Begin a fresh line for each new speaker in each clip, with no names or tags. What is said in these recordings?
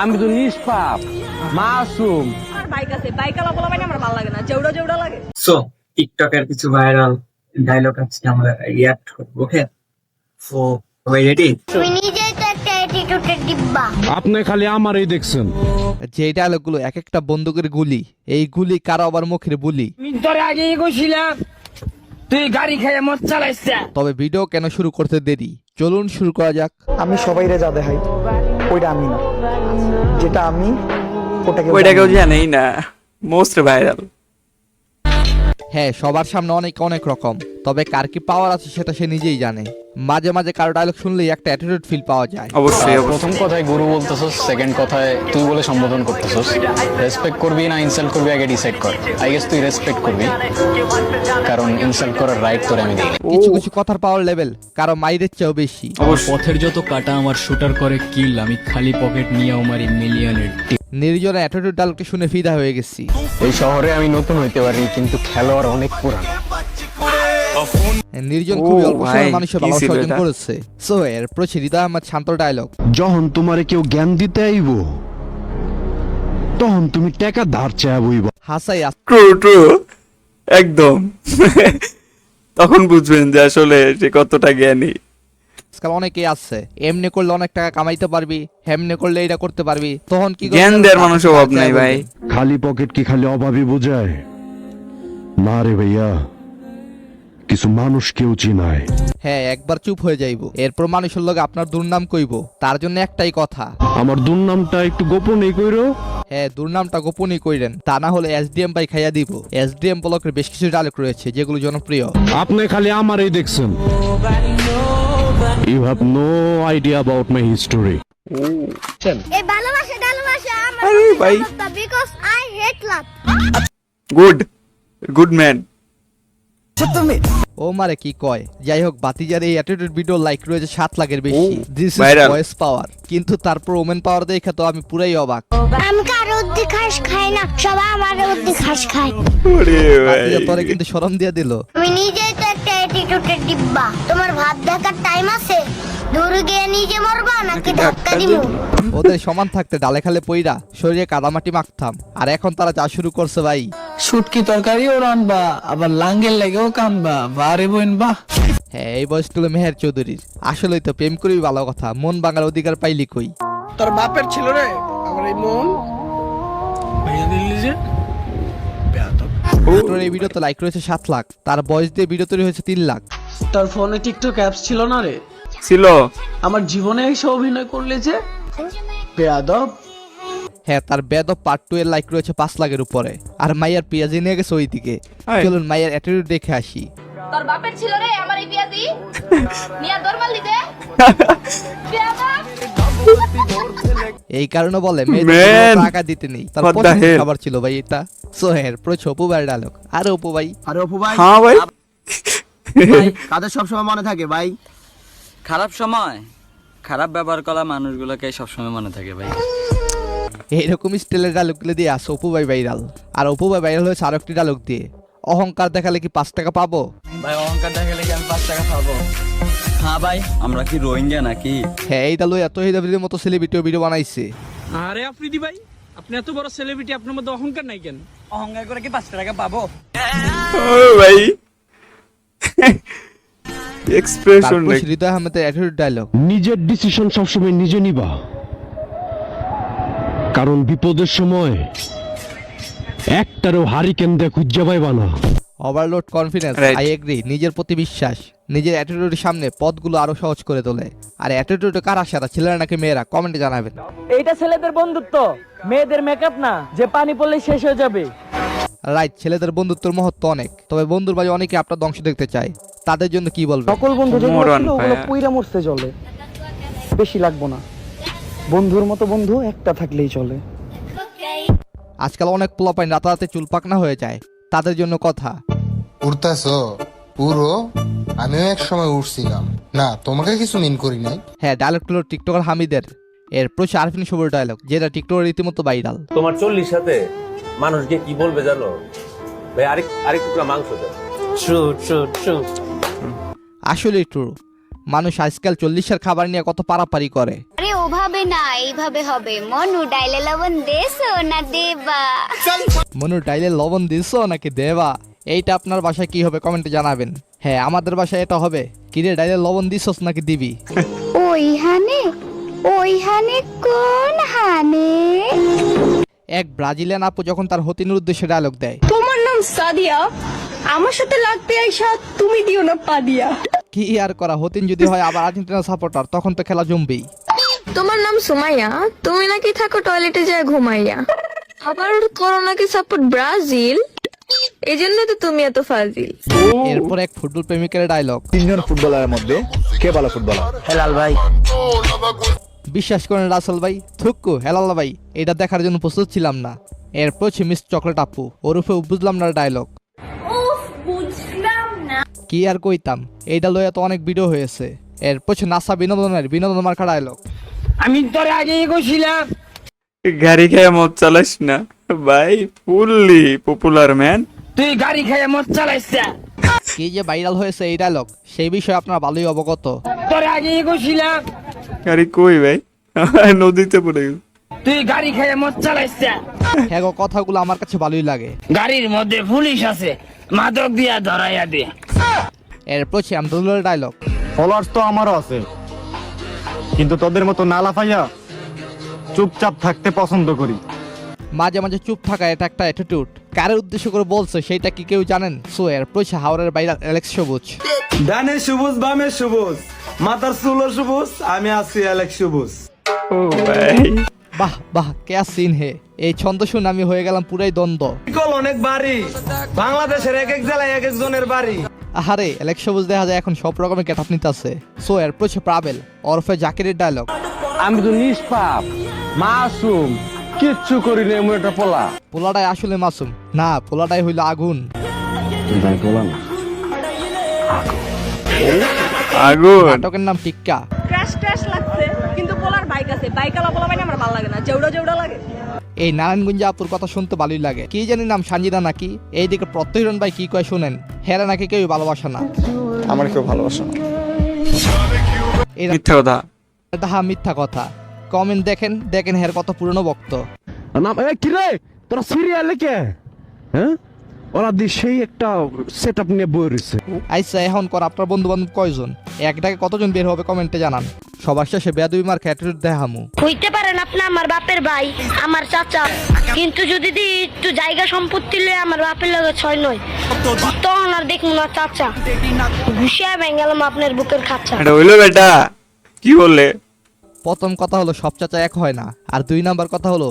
আমি তো নিষ্পাপ মাসুম।
আমার বাইক আছে, বাইক আলা বলা মানে আমার ভালো লাগে না, জেউড়া জেউড়া লাগে।
সো টিকটকের কিছু ভাইরাল ডায়লগ আছে আমরা রিঅ্যাক্ট করবো। ওকে, সো সবাই রেডি?
তুমি নিজেই তো একটা অ্যাটিটিউডের ডিব্বা।
আপনি খালি আমারই দেখছেন।
যে ডায়লগগুলো এক একটা বন্দুকের গুলি, এই গুলি কারো আবার মুখের বুলি।
তোর আগেই কইছিলাম তুই গাড়ি খেয়ে মদ চালাইছিস।
তবে ভিডিও কেন শুরু করতে দেরি, চলুন শুরু করা যাক।
আমি সবাইরে যা দেখাই ওইটা আমি না, যেটা আমি
ওইটা কেউ জানেই না। Most viral.
হ্যাঁ, সবার সামনে অনেক অনেক রকম, তবে কার কি পাওয়ার আছে সেটা সে নিজেই জানে। মাঝে মাঝে কারো ডায়লগ শুনলেই একটা অ্যাটিটিউড ফিল পাওয়া যায়।
অবশ্যই
প্রথম কথায় গুরু বলতেছস, সেকেন্ড কথায় তুই বলে সম্বোধন করতেছস। রেসপেক্ট করবি না ইনসাল্ট করবি আগে ডিসাইড কর। আই গেস তুই রেসপেক্ট করবি, কারণ ইনসাল্ট করার রাইট তোরে আমি দিই।
কিছু কিছু কথার পাওয়ার লেভেল কারো মাইরের চেয়েও বেশি।
পথের যত কাটা আমার শুটার করে কিল, আমি খালি পকেট নিয়ে মারি মিলিয়নের টিপ।
নির্জনের অ্যাটিটিউড ডায়লগটি শুনে ফিদা হয়ে গেছি।
এই শহরে আমি নতুন হইতে পারি, কিন্তু খেলোয়াড় অনেক পুরানো।
নির্জন খুবই অল্প সময়ের
ভাই,
মানুষের
কি
ভালোবাসা
ছিল
অর্জন
এটা?
করেছে। সো এরপর হৃদয় আহমেদ শান্ত ডায়লগ।
যখন তোমারে কেউ জ্ঞান দিতে আইব তখন তুমি টাকা ধার চায়া বইবা।
হাসাই
ট্রু ট্রু, একদম। তখন বুঝবেন যে আসলে সে কতটা জ্ঞানী।
আজকাল অনেকেই আছে, এমনি করলে অনেক টাকা কামাইতে পারবি, হেমনে করলে এটা করতে পারবি, তখন কি
জ্ঞান দেওয়ার মানুষ অভাব নাই ভাই।
খালি পকেট কি খালি অভাবই বোঝায়? না রে ভাইয়া, কিছু মানুষ কেউ চিনায়।
হ্যাঁ, একবার চুপ হয়ে যাইব, এরপর মানুষের লগে আপনার দুর্নাম কইব। তার জন্য একটাই কথা,
আমার দুর্নামটা একটু গোপনই কইরো।
হ্যাঁ, দুর্নামটা গোপনই কইরেন, তা না হলে এসডিএম পাই খাইয়া দিব। এসডিএম ব্লকের বেশ কিছু ডায়লগ রয়েছে যেগুলো জনপ্রিয়।
আপনি খালি আমারই দেখছেন।
You have no idea about my history.
এই ভালোবাসা আমার
আরে ভাই।
Because I hate love.
Good good man.
ও মারে কি কয়। যাই হোক, বাতিজার এই অ্যাটিটিউড ভিডিও লাইক রয়েছে 7 লাখের বেশি। This is
viral।
ভয়েস পাওয়ার। কিন্তু তারপর ওমেন পাওয়ার দেখে তো আমি পুরাই অবাক।
আমি কারো উদ্দি খাস খাই না, সবাই আমার উদ্দি খাস খায়।
ওরে ভাই,
বাতিজা তোরে কিন্তু শরম দিয়ে দিল।
তুমি নিজেই তো একটা অ্যাটিটিউডের ডিব্বা। তোমার ভাত দেখার টাইম আছে? দূরে গিয়ে নিজে মরবা নাকি ধাক্কা দিমু?
ওদের সমান থাকতে ডালে খালে পইরা শরীরে কাদামাটি মাখতাম, আর এখন তারা যা শুরু করছে ভাই।
শুটকি তরকারিও রানবা, আবার লাঙ্গের লেগেও কানবা, বারে বোন বা।
হ্যাঁ, এই বয়স হলো মেহের চৌধুরীর। আসলেই তো প্রেম করেই ভালো কথা, মন বাঙার অধিকার পাইলি কই।
তোর বাপের ছিল রে আমার এই মন, ভাইয়া দিল্লি যে
তোর এই ভিডিওতে লাইক রয়েছে 7 লাখ, তার বয়স দিয়ে ভিডিও তৈরি হয়েছে 3 লাখ।
তোর ফোনে টিকটক অ্যাপস ছিল না রে?
ছিল।
আমার জীবনে এসে অভিনয় করলে যে বেয়াদব।
হ্যাঁ, তার বেদ অফ পার্ট 2 এর লাইক রয়েছে 5 লাখের উপরে। আর মাইয়ার পেঁয়াজি নিয়ে গেছে ওইদিকে।
হাই।
চলুন মাইয়ার অ্যাটিটিউড দেখে আসি।
তোর বাপের ছিল রে আমার এই বিয়াদি নিয়া দরমালি দে।
এই কারণে বলে
Man,
মেয়েদের টাকা দিতে নেই। তার
what the
পছন্দের
hell?
খাবার ছিল ভাই এটা। সো হের প্রো ছপু ভাই ডায়লগ। আরে অপু ভাই,
আরে অপু ভাই,
হ্যাঁ ভাই।
কাদের সবসময় মনে থাকে ভাই?
খারাপ সময় খারাপ ব্যবহার করা মানুষগুলোকে সবসময় মনে থাকে ভাই।
এইরকম স্টাইলের ডায়লগগুলো দিয়ে আসে অপু ভাই ভাইরাল। আর অপু ভাই ভাইরাল হয়েছে আরো একটি ডায়লগ দিয়ে, অহংকার দেখালে কি 5 টাকা পাবো?
ভাই অহংকার দেখালে কি আমি 5 টাকা পাবো? হ্যাঁ ভাই, আমরা কি রোহিঙ্গা নাকি?
হ্যাঁ, এই ডায়লগ এত হিদাবিদের মতো সেলিব্রিটিও ভিডিও বানাইছে।
আরে আফ্রিদি ভাই, আপনি এত বড় সেলিব্রিটি, আপনার মধ্যে অহংকার নাই কেন?
অহংকার করে কি 5 টাকা পাবো?
ও ভাই, এক্সপ্রেশন
তারপর হৃদয় আহমেদের অ্যাটিটিউড ডায়লগ।
নিজের ডিসিশন সবসময় নিজে নিবা, কারণ বিপদের সময় একটারও হারিকেন দিয়ে খুঁজে পাইবা না।
Overload confidence,
Right.
I agree. নিজের প্রতি বিশ্বাস নিজের অ্যাটিটিউডের সামনে পথগুলো আরো সহজ করে তোলে। আর অ্যাটিটিউড কারা সারা, ছেলেরা নাকি মেয়েরা? কমেন্টে জানাবেন।
এইটা ছেলেদের বন্ধুত্ব, মেয়েদের মেকআপ না যে পানি পড়লে শেষ হয়ে যাবে।
রাইট, ছেলেদের বন্ধুত্বের মহত্ব অনেক, তবে বন্ধুর মাঝে অনেকে আপনার ধ্বংস দেখতে চায়। তাদের জন্য কি বলবেন?
সকল বন্ধু যেগুলো
মরণ
ছিল ওগুলো
ভাইয়া।
পুইরা মরতে চলে, বেশি লাগবো না। বন্ধুর মতো বন্ধু একটা থাকলেই চলে।
আজকাল অনেক পোলাপাইন রাতারাতি চুল পাকনা হয়ে যায়, তাদের জন্য কথা।
উঠতেছো পুরো? আমিও এক সময় উঠছিলাম না, তোমাকে কিছু মিন করি নাই।
হ্যাঁ, ডায়লগগুলো টিকটকার হামিদের। এরপর আরফিন শুভর ডায়লগ, যেটা টিকটকের রীতিমতো ভাইরাল।
তোমার 40 সাথে মানুষকে কি বলবে জানো ভাই? আরেক টুকরা মাংস দাও।
True true true.
আসলে ট্রু, মানুষ আজকাল 40-এর খাবার নিয়ে কত পারাপারি করে।
আরে ও ওভাবে না, এইভাবে হবে। মনু ডাইলে লবণ দেছো না দেবা?
মনু ডাইলে লবণ দিছো নাকি দেবা? এইটা আপনার বাসায় কি হবে কমেন্টে জানাবেন। হ্যাঁ আমাদের বাসায় এটা হবে, কিরে ডাইলে লবণ দিছস নাকি দিবি?
ওইখানে কোন হানে?
এক ব্রাজিলিয়ান আপু যখন তার হতিনের উদ্দেশ্যে ডায়লগ দেয়,
তোমার নাম সাদিয়া, আমার সাথে লাগতে আইসা তুমি দিও না পা দিয়া।
কি আর করা, হতিন যদি হয় আবার আর্জেন্টিনা সাপোর্টার, তখন তো খেলা জমবেই।
তোমার নাম সুমাইয়া, তুমি নাকি থাকো টয়লেটে যায় ঘুমাইয়া, আবার করো নাকি সাপোর্ট ব্রাজিল, এই জন্য তো তুমি এত ফাজিল।
এরপর এক ফুটবল প্রেমিকের ডায়লগ,
তিনজন ফুটবলারের মধ্যে কে ভালো ফুটবলার?
হেলাল ভাই।
বিশ্বাস করেন রাসেল ভাই, থুক্কু হেলাল ভাই, এটা দেখার জন্য প্রস্তুত ছিলাম না। এরপর হচ্ছে মিস চকলেট আপু, ওরফে বুঝলাম না ডায়লগ। কি আর কইতাম, এইটা লইয়া তো অনেক ভিডিও হয়েছে। এরপর হচ্ছে নাসা বিনোদন মার্কা ডায়লগ,
আমি তোর আগেই কইছিলাম
গাড়ি খেয়ে মদ চালাস না ভাই, ফুললি পপুলার ম্যান।
তুই গাড়ি খেয়ে মদ চালাইছ।
কি যে ভাইরাল হয়েছে এই ডায়লগ, সেই বিষয়ে আপনারা ভালোই অবগত।
তোর আগেই কইছিলাম
গাড়ি কই ভাই? নদীতে পড়ে গেল।
তুই গাড়ি খেয়ে মদ চালাইছ।
হ্যাঁ গো, কথাগুলো আমার কাছে ভালোই লাগে।
গাড়ির মধ্যে পুলিশ আছে, মাদক দিয়া ধরাইয়া দে।
এরপর হচ্ছে আমদুল্লাহর ডায়লগ,
ফলোয়ার্স তো আমারও আছে, কিন্তু তোদের মতো না লাফাইয়া চুপচাপ থাকতে পছন্দ করি।
মাঝে মাঝে চুপ থাকা এটা একটা অ্যাটিটিউড। কারের উদ্দেশ্য করে বলছে সেইটা কি কেউ জানেন? সো এরপর হচ্ছে হাওড়ের বাইরে অ্যালেক্স সবুজ,
ডানে সবুজ বামে সবুজ, মাথার চুলও সবুজ, আমি আছি অ্যালেক্স সবুজ।
ও ভাই,
বাহ বাহ কে সিন হে। এই ছন্দ শুনে আমি হয়ে গেলাম পুরাই দ্বন্দ্ব।
কল অনেক বাড়ি, বাংলাদেশের এক এক জেলায় এক একজনের বাড়ি।
আহারে অ্যালেক্স সবুজ দেখা যায় এখন সব রকমের গেট আপ নিতে আছে। সো এরপর হচ্ছে প্রাবেল ওরফে জাকিরের ডায়লগ,
আমি তো নিষ্পাপ মাসুম, কিচ্ছু করি না, এমন একটা পোলা।
পোলাটাই আসলে মাসুম না, পোলাটাই হইল আগুন।
আগুন।
নাটকের নাম টিক্কা।
ক্র্যাশ ক্র্যাশ লাগছে, কিন্তু পোলার বাইক আছে, বাইকালা পোলা মানে আমার ভালো লাগে না, জেউড়া জেউড়া লাগে।
এই নারায়ণগঞ্জে আপুর কথা শুনতে ভালোই লাগে। কি জানি নাম সানজিদা নাকি। এইদিকে প্রত্যহিরণ ভাই কি কয় শুনেন, হেরা নাকি কেউ ভালোবাসে না।
আমার কেউ ভালোবাসে না।
মিথ্যা কথা।
এটা হা মিথ্যা কথা। কমেন্ট দেখেন হের কত পুরনো ভক্ত।
নাম কি রে তোরা সিরিয়ালে কে? হ্যাঁ ওরা সেই একটা সেট আপ নিয়ে বই রয়েছে।
আচ্ছা এখন কর আপনার বন্ধু বান্ধব কয়জন, একটাকে কতজন বের হবে কমেন্টে জানান। সবার শেষে বেয়াদবি মার অ্যাটিটিউড দেখামু।
হইতে পারেন আপনি আমার বাপের ভাই, আমার চাচা, কিন্তু যদি একটু জায়গা সম্পত্তি লয়ে আমার বাপের লগে ছয় নয়, তখন আর দেখুন না চাচা ঘুষিয়া ভেঙ্গালাম আপনার বুকের খাঁচা।
এটা হইলো বেটা, কি বললে?
প্রথম কথা হলো সব চাচা এক হয় না, আর 2 নাম্বার কথা হলো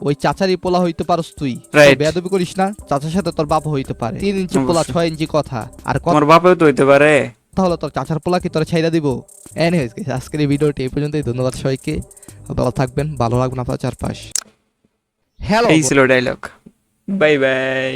ওই চাচারই পোলা হইতে পারস তুই।
Right.
বেয়াদবি করিস না, চাচার সাথে তোর বাপ হইতে পারে। 3 ইঞ্চি পোলা 6 ইঞ্চি কথা। আর
আমার বাপেও তো হইতে পারে।
কথা হলো তোর চাচার পোলা কি তোর ছাইরা দিব? এনিওয়েজ আজকের এই ভিডিওটি এই পর্যন্তই। ধন্যবাদ সবাইকে, ভালো থাকবেন, ভালো রাখবেন আপনার চারপাশ। হ্যালো
এই ছিল ডায়লগ। Bye bye.